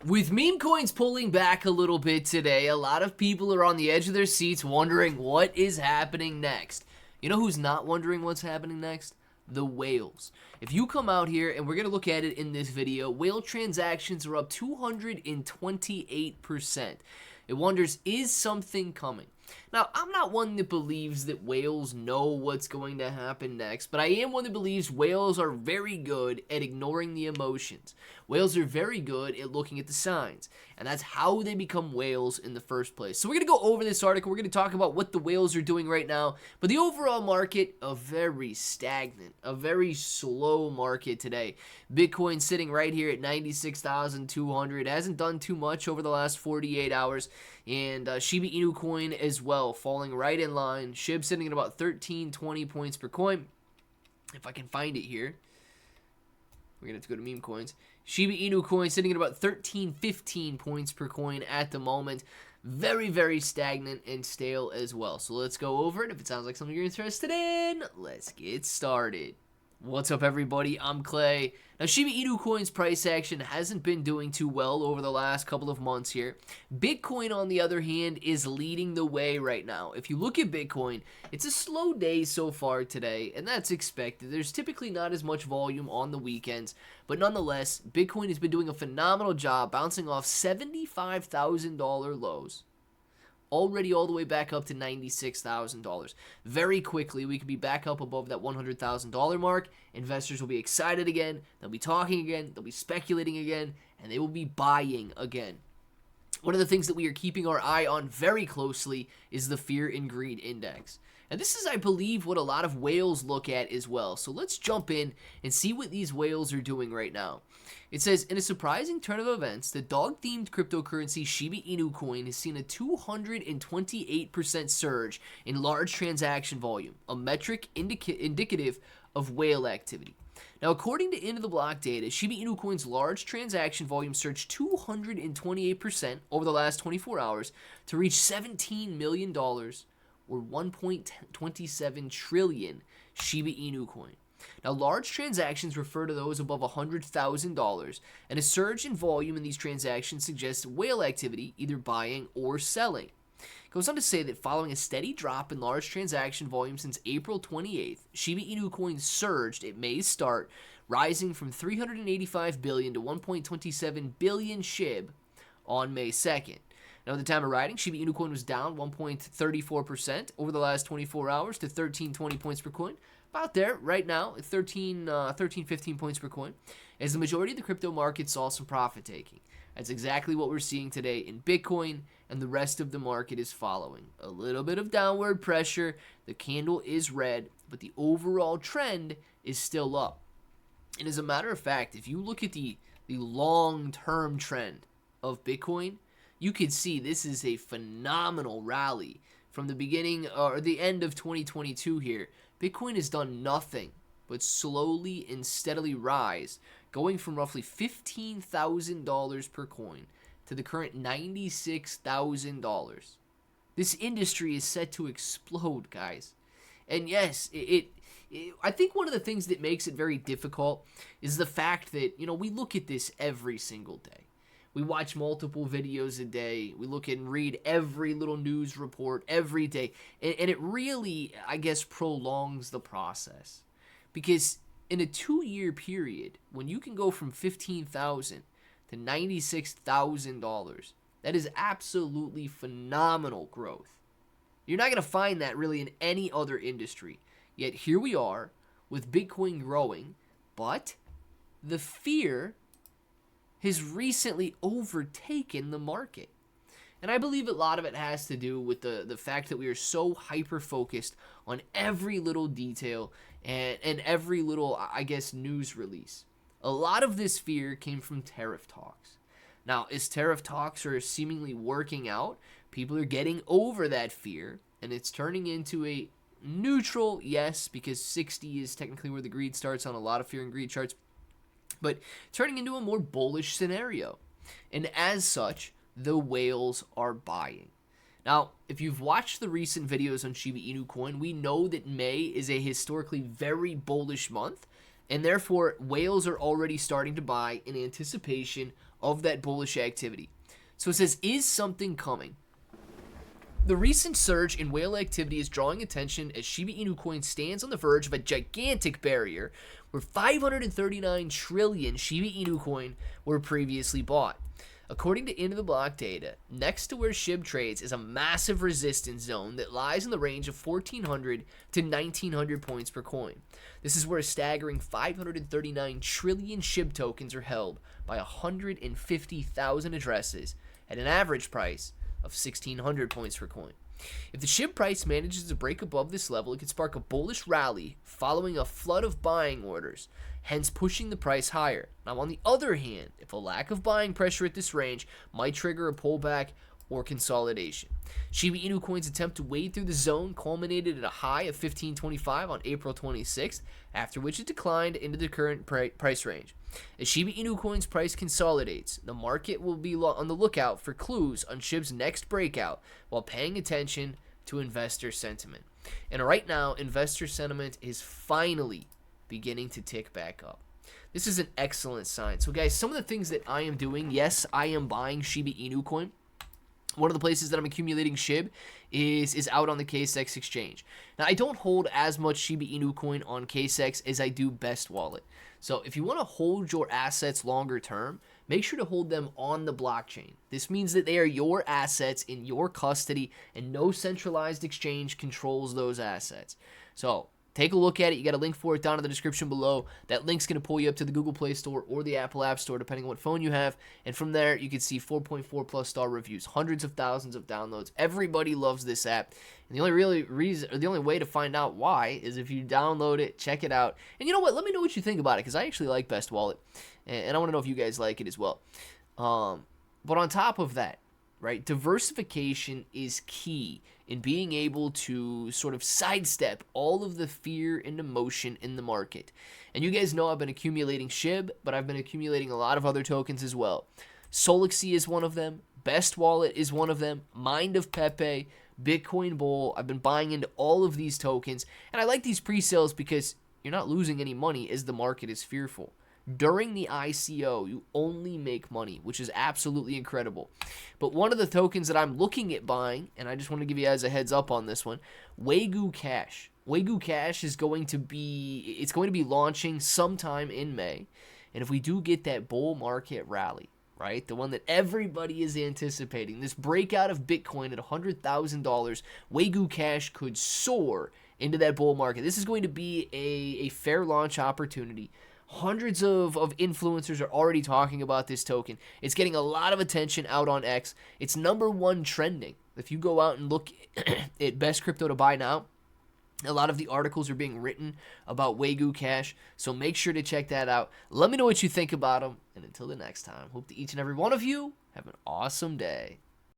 With meme coins pulling back a little bit today, a lot of people are on the edge of their seats wondering what is happening next. You know who's not wondering what's happening next? The whales. If you come out here, and we're going to look at it in this video, whale transactions are up 228%. It wonders, is something coming? Now, I'm not one that believes that whales know what's going to happen next, but I am one that believes whales are very good at ignoring the emotions. Whales are very good at looking at the signs, and that's how they become whales in the first place. So we're going to go over this article. We're going to talk about what the whales are doing right now, but the overall market, a very stagnant, a very slow market today. Bitcoin sitting right here at 96,200, hasn't done too much over the last 48 hours, and Shiba Inu coin as well, falling right in line. SHIB sitting at about 1320 points per coin. If I can find it here. We're going to have to go to meme coins. Shiba Inu coin sitting at about 1315 points per coin at the moment. Very, very stagnant and stale as well. So let's go over it. If it sounds like something you're interested in, let's get started. What's up, everybody? I'm Clay. Now, Shiba Inu coin's price action hasn't been doing too well over the last couple of months here. Bitcoin, on the other hand, is leading the way right now. If you look at Bitcoin, it's a slow day so far today, and that's expected. There's typically not as much volume on the weekends, but nonetheless, Bitcoin has been doing a phenomenal job bouncing off $75,000 lows. Already all the way back up to $96,000. Very quickly, we could be back up above that $100,000 mark. Investors will be excited again. They'll be talking again. They'll be speculating again. And they will be buying again. One of the things that we are keeping our eye on very closely is the Fear and Greed Index. And this is, I believe, what a lot of whales look at as well. So let's jump in and see what these whales are doing right now. It says, in a surprising turn of events, the dog-themed cryptocurrency Shiba Inu coin has seen a 228% surge in large transaction volume, a metric indicative of whale activity. Now, according to Into the Block data, Shiba Inu coin's large transaction volume surged 228% over the last 24 hours to reach $17 million, or 1.27 trillion Shiba Inu coin. Now, large transactions refer to those above $100,000, and a surge in volume in these transactions suggests whale activity, either buying or selling. It goes on to say that following a steady drop in large transaction volume since April 28th, Shiba Inu coin surged at May's start, rising from 385 billion to 1.27 billion SHIB on May 2nd. Now, at the time of writing, Shiba Inu coin was down 1.34% over the last 24 hours to 1320 points per coin. About there right now, 15 points per coin, as the majority of the crypto market saw some profit taking. That's exactly what we're seeing today in Bitcoin, and the rest of the market is following. A little bit of downward pressure, the candle is red, but the overall trend is still up. And as a matter of fact, if you look at the long-term trend of Bitcoin, you can see this is a phenomenal rally from the beginning or the end of 2022 here. Bitcoin has done nothing but slowly and steadily rise, going from roughly $15,000 per coin to the current $96,000. This industry is set to explode, guys. And yes, I think one of the things that makes it very difficult is the fact that, we look at this every single day. We watch multiple videos a day. We look and read every little news report every day. And it really, I guess, prolongs the process. Because in a 2-year period, when you can go from $15,000 to $96,000, that is absolutely phenomenal growth. You're not going to find that really in any other industry. Yet here we are with Bitcoin growing, but the fear has recently overtaken the market. And I believe a lot of it has to do with the fact that we are so hyper-focused on every little detail and every little, I guess, news release. A lot of this fear came from tariff talks. Now, as tariff talks are seemingly working out, people are getting over that fear, and it's turning into a neutral, yes, because 60 is technically where the greed starts on a lot of fear and greed charts, but turning into a more bullish scenario. And as such, the whales are buying. Now, if you've watched the recent videos on Shiba Inu coin, we know that May is a historically very bullish month, and therefore whales are already starting to buy in anticipation of that bullish activity. So it says, is something coming? The recent surge in whale activity is drawing attention as Shiba Inu coin stands on the verge of a gigantic barrier where 539 trillion Shiba Inu coin were previously bought. According to Into the Block data, next to where SHIB trades is a massive resistance zone that lies in the range of 1,400 to 1,900 points per coin. This is where a staggering 539 trillion SHIB tokens are held by 150,000 addresses at an average price of 1,600 points per coin. If the SHIB price manages to break above this level, it could spark a bullish rally following a flood of buying orders, hence pushing the price higher. Now, on the other hand, if a lack of buying pressure at this range might trigger a pullback or consolidation. Shiba Inu coin's attempt to wade through the zone culminated at a high of 1525 on April 26th, after which it declined into the current price range. As Shiba Inu coin's price consolidates, the market will be on the lookout for clues on SHIB's next breakout while paying attention to investor sentiment. And right now, investor sentiment is finally beginning to tick back up. This is an excellent sign. So guys, some of the things that I am doing, yes, I am buying Shiba Inu coin. One of the places that I'm accumulating SHIB is out on the KSX exchange. Now, I don't hold as much Shiba Inu coin on KSX as I do Best Wallet. So if you want to hold your assets longer term, make sure to hold them on the blockchain. This means that they are your assets in your custody and no centralized exchange controls those assets. So take a look at it. You got a link for it down in the description below. That link's going to pull you up to the Google Play Store or the Apple App Store, depending on what phone you have. And from there, you can see 4.4 plus star reviews, hundreds of thousands of downloads. Everybody loves this app. And the only way to find out why is if you download it, check it out. And you know what? Let me know what you think about it, because I actually like Best Wallet. And I want to know if you guys like it as well. But on top of that, right, diversification is key in being able to sort of sidestep all of the fear and emotion in the market. And you guys know I've been accumulating SHIB, but I've been accumulating a lot of other tokens as well. Solixi is one of them. Best Wallet is one of them. Mind of Pepe, Bitcoin Bull. I've been buying into all of these tokens. And I like these pre-sales because you're not losing any money as the market is fearful. During the ICO, you only make money, which is absolutely incredible. But one of the tokens that I'm looking at buying, and I just want to give you guys a heads up on this one, Waygu Cash. Waygu Cash is going to be launching sometime in May. And if we do get that bull market rally, right, the one that everybody is anticipating, this breakout of Bitcoin at $100,000, Waygu Cash could soar into that bull market. This is going to be a fair launch opportunity. Hundreds of influencers are already talking about this token. It's getting a lot of attention out on X. It's #1 trending. If you go out and look at best crypto to buy now, a lot of the articles are being written about Waygu Cash, so make sure to check that out. Let me know what you think about them, and until the next time, hope that each and every one of you have an awesome day.